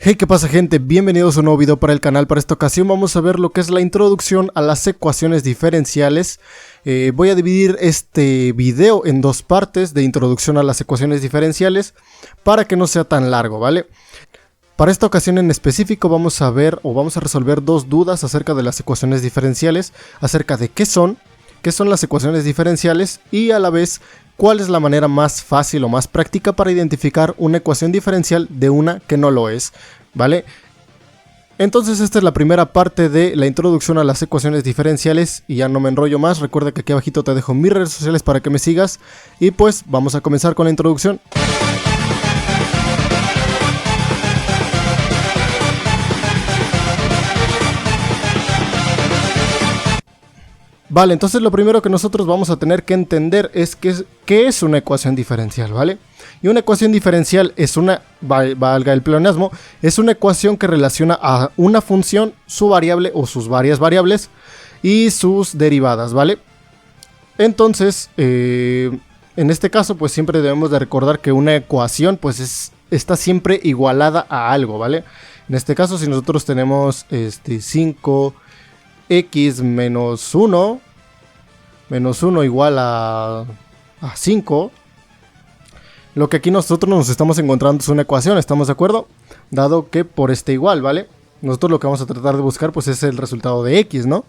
Hey, ¿qué pasa, gente? Bienvenidos a un nuevo video para el canal. Para esta ocasión vamos a ver lo que es la introducción a las ecuaciones diferenciales. Voy a dividir este video en dos partes de introducción a las ecuaciones diferenciales para que no sea tan largo, ¿vale? Para esta ocasión en específico vamos a ver o vamos a resolver dos dudas acerca de las ecuaciones diferenciales, acerca de qué son las ecuaciones diferenciales y a la vez cuál es la manera más fácil o más práctica para identificar una ecuación diferencial de una que no lo es, ¿vale? Entonces esta es la primera parte de la introducción a las ecuaciones diferenciales y ya no me enrollo más. Recuerda que aquí abajito te dejo mis redes sociales para que me sigas y pues vamos a comenzar con la introducción. Vale, entonces lo primero que nosotros vamos a tener que entender es qué es una ecuación diferencial, ¿vale? Y una ecuación diferencial es valga el pleonasmo, es una ecuación que relaciona a una función, su variable o sus varias variables y sus derivadas, ¿vale? Entonces, en este caso, pues siempre debemos de recordar que una ecuación, pues está siempre igualada a algo, ¿vale? En este caso, si nosotros tenemos 5x menos 1 igual a 5, lo que aquí nosotros nos estamos encontrando es una ecuación, ¿estamos de acuerdo? Dado que por este igual, ¿vale? Nosotros lo que vamos a tratar de buscar pues es el resultado de x, ¿no?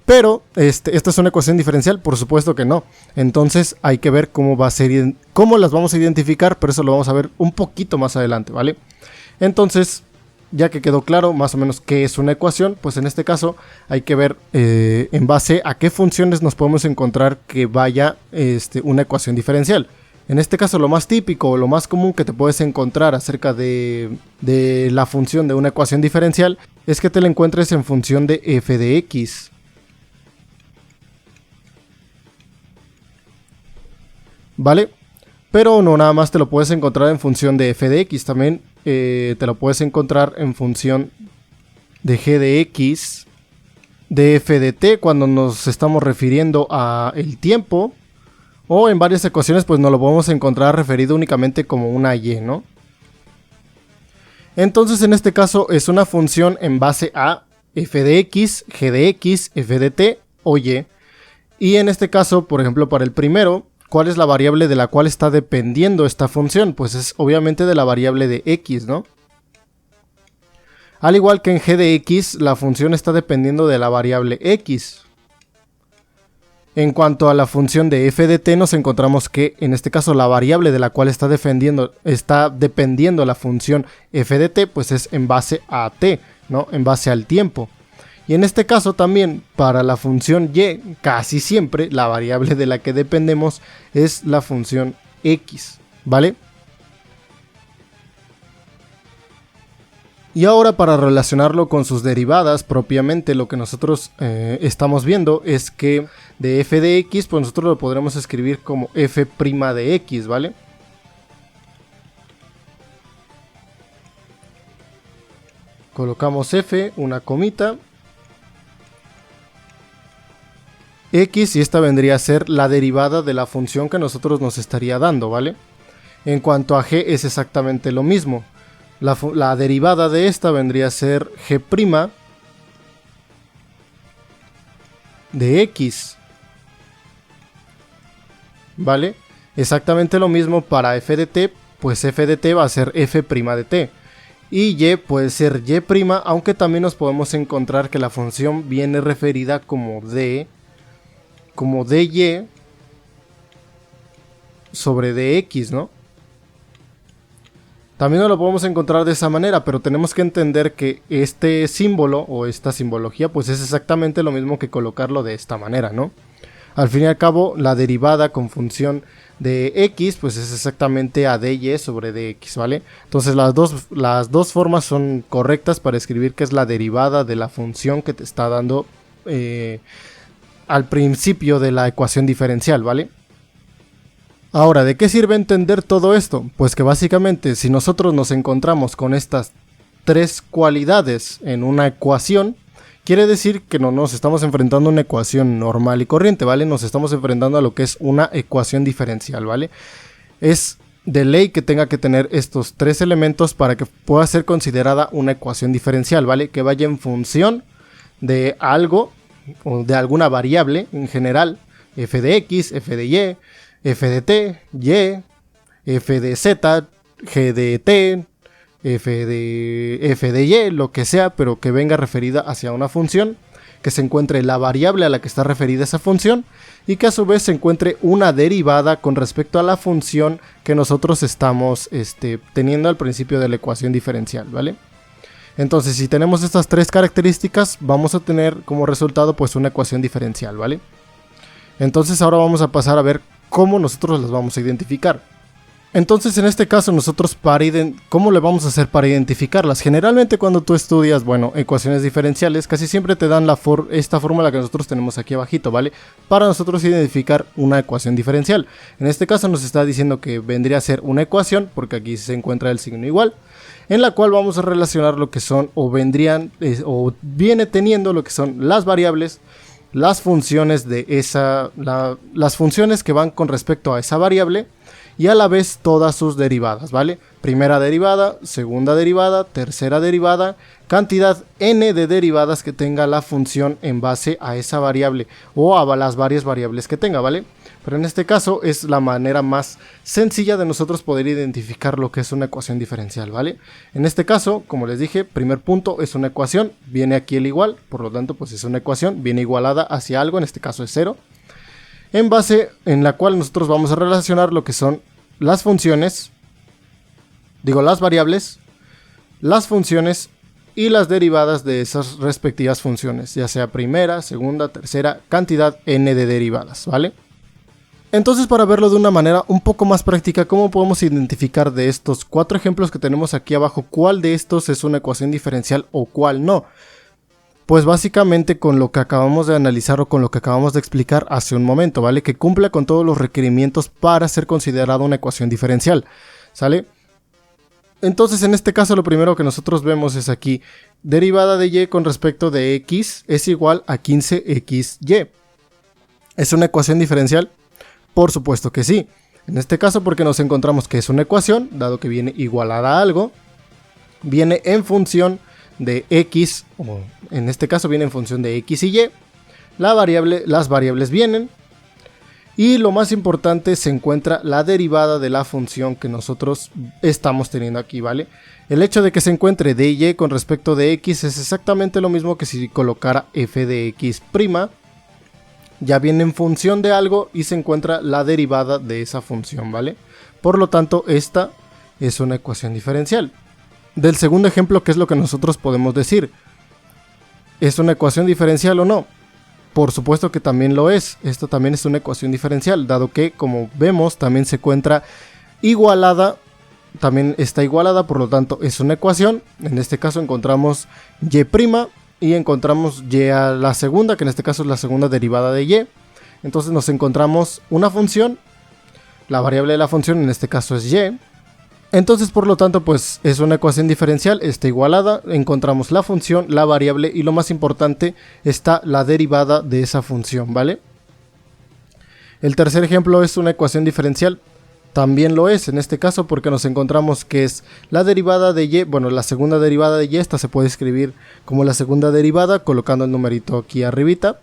Pero, ¿esta es una ecuación diferencial? Por supuesto que no. Entonces hay que ver cómo las vamos a identificar, pero eso lo vamos a ver un poquito más adelante, ¿vale? Entonces, ya que quedó claro más o menos qué es una ecuación, pues en este caso hay que ver en base a qué funciones nos podemos encontrar que vaya una ecuación diferencial. En este caso lo más típico o lo más común que te puedes encontrar acerca de la función de una ecuación diferencial es que te la encuentres en función de f de x. ¿Vale? Pero no nada más te lo puedes encontrar en función de f de x, también te lo puedes encontrar en función de g de x, de f de t cuando nos estamos refiriendo a el tiempo, o en varias ecuaciones pues nos lo podemos encontrar referido únicamente como una y, ¿no? Entonces en este caso es una función en base a f de x, g de x, f de t o y. Y en este caso, por ejemplo, para el primero, ¿cuál es la variable de la cual está dependiendo esta función? Pues es obviamente de la variable de x, ¿no? Al igual que en g de x, la función está dependiendo de la variable x. En cuanto a la función de f de t, nos encontramos que, en este caso, la variable de la cual está dependiendo la función f de t, pues es en base a t, ¿no? En base al tiempo. Y en este caso también, para la función y, casi siempre, la variable de la que dependemos es la función x, ¿vale? Y ahora para relacionarlo con sus derivadas, propiamente lo que nosotros estamos viendo es que de f de x, pues nosotros lo podremos escribir como f' de x, ¿vale? Colocamos f, una comita, x, y esta vendría a ser la derivada de la función que nosotros nos estaría dando, ¿vale? En cuanto a g es exactamente lo mismo. La derivada de esta vendría a ser g' de x, ¿vale? Exactamente lo mismo para f de t, pues f de t va a ser f' de t. Y y puede ser y', aunque también nos podemos encontrar que la función viene referida como dy sobre dx, ¿no? También nos lo podemos encontrar de esa manera, pero tenemos que entender que este símbolo o esta simbología pues es exactamente lo mismo que colocarlo de esta manera, ¿no? Al fin y al cabo, la derivada con función de x pues es exactamente a dy sobre dx, ¿vale? Entonces las dos formas son correctas para escribir que es la derivada de la función que te está dando al principio de la ecuación diferencial, ¿vale? Ahora, ¿de qué sirve entender todo esto? Pues que básicamente si nosotros nos encontramos con estas tres cualidades en una ecuación, quiere decir que no nos estamos enfrentando a una ecuación normal y corriente, ¿vale? Nos estamos enfrentando a lo que es una ecuación diferencial, ¿vale? Es de ley que tenga que tener estos tres elementos para que pueda ser considerada una ecuación diferencial, ¿vale? Que vaya en función de algo o de alguna variable en general, f de x, f de y, f de t, y, f de z, g de t, f de y, lo que sea, pero que venga referida hacia una función, que se encuentre la variable a la que está referida esa función y que a su vez se encuentre una derivada con respecto a la función que nosotros estamos teniendo al principio de la ecuación diferencial, ¿vale? Entonces, si tenemos estas tres características, vamos a tener como resultado pues una ecuación diferencial, ¿vale? Entonces ahora vamos a pasar a ver cómo nosotros las vamos a identificar. Entonces en este caso nosotros ¿cómo le vamos a hacer para identificarlas? Generalmente cuando tú estudias, bueno, ecuaciones diferenciales, casi siempre te dan esta fórmula que nosotros tenemos aquí abajito, ¿vale? Para nosotros identificar una ecuación diferencial. En este caso nos está diciendo que vendría a ser una ecuación, porque aquí se encuentra el signo igual, en la cual vamos a relacionar lo que son o viene teniendo lo que son las variables, las funciones las funciones que van con respecto a esa variable, y a la vez todas sus derivadas, ¿vale? Primera derivada, segunda derivada, tercera derivada, cantidad n de derivadas que tenga la función en base a esa variable o a las varias variables que tenga, ¿vale? Pero en este caso es la manera más sencilla de nosotros poder identificar lo que es una ecuación diferencial, ¿vale? En este caso, como les dije, primer punto es una ecuación, viene aquí el igual, por lo tanto pues es una ecuación, viene igualada hacia algo, en este caso es 0. En base en la cual nosotros vamos a relacionar lo que son las funciones, las variables, las funciones y las derivadas de esas respectivas funciones, ya sea primera, segunda, tercera, cantidad n de derivadas, ¿vale? Entonces, para verlo de una manera un poco más práctica, ¿cómo podemos identificar de estos 4 ejemplos que tenemos aquí abajo cuál de estos es una ecuación diferencial o cuál no? Pues básicamente con lo que acabamos de analizar o con lo que acabamos de explicar hace un momento, ¿vale? Que cumpla con todos los requerimientos para ser considerada una ecuación diferencial, ¿sale? Entonces en este caso lo primero que nosotros vemos es aquí, derivada de y con respecto de x es igual a 15xy. ¿Es una ecuación diferencial? Por supuesto que sí. En este caso porque nos encontramos que es una ecuación, dado que viene igualada a algo, viene en función de x, o en este caso viene en función de x y y, las variables vienen, y lo más importante se encuentra la derivada de la función que nosotros estamos teniendo aquí, ¿vale? El hecho de que se encuentre de y con respecto de x es exactamente lo mismo que si colocara f de x', ya viene en función de algo y se encuentra la derivada de esa función, ¿vale? Por lo tanto, esta es una ecuación diferencial. Del segundo ejemplo, ¿qué es lo que nosotros podemos decir? ¿Es una ecuación diferencial o no? Por supuesto que también lo es. Esto también es una ecuación diferencial, dado que, como vemos, también se encuentra igualada. También está igualada, por lo tanto es una ecuación. En este caso encontramos y' y encontramos y a la segunda, que en este caso es la segunda derivada de y. Entonces nos encontramos una función. La variable de la función en este caso es y. Entonces, por lo tanto, pues es una ecuación diferencial, está igualada, encontramos la función, la variable y lo más importante está la derivada de esa función, ¿vale? El tercer ejemplo es una ecuación diferencial, también lo es en este caso porque nos encontramos que es la derivada de y, bueno, la segunda derivada de y, esta se puede escribir como la segunda derivada colocando el numerito aquí arribita.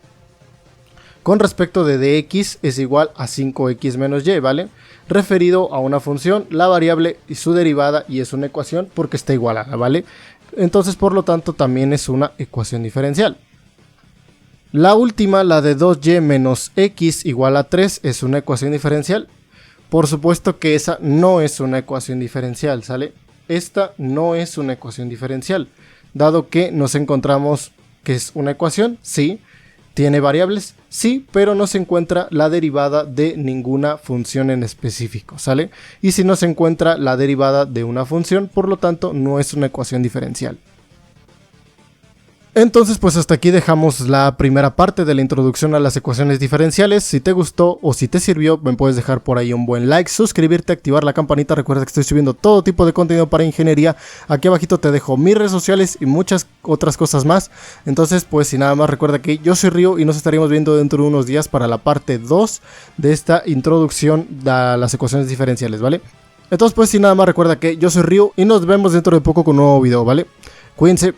Con respecto de dx es igual a 5x menos y, ¿vale? Referido a una función, la variable y su derivada, y es una ecuación porque está igualada, ¿vale? Entonces, por lo tanto, también es una ecuación diferencial. La última, la de 2y menos x igual a 3, es una ecuación diferencial. Por supuesto que esa no es una ecuación diferencial, ¿sale? Esta no es una ecuación diferencial, dado que nos encontramos que es una ecuación, sí. ¿Tiene variables? Sí, pero no se encuentra la derivada de ninguna función en específico, ¿sale? Y si no se encuentra la derivada de una función, por lo tanto, no es una ecuación diferencial. Entonces, pues hasta aquí dejamos la primera parte de la introducción a las ecuaciones diferenciales. Si te gustó o si te sirvió, me puedes dejar por ahí un buen like, suscribirte, activar la campanita. Recuerda que estoy subiendo todo tipo de contenido para ingeniería. Aquí abajito te dejo mis redes sociales y muchas otras cosas más. Entonces, pues sin nada más, recuerda que yo soy Río y nos estaríamos viendo dentro de unos días para la parte 2 de esta introducción a las ecuaciones diferenciales, ¿vale? Entonces pues sin nada más recuerda que yo soy Ryu y nos vemos dentro de poco con un nuevo video, ¿vale? Cuídense.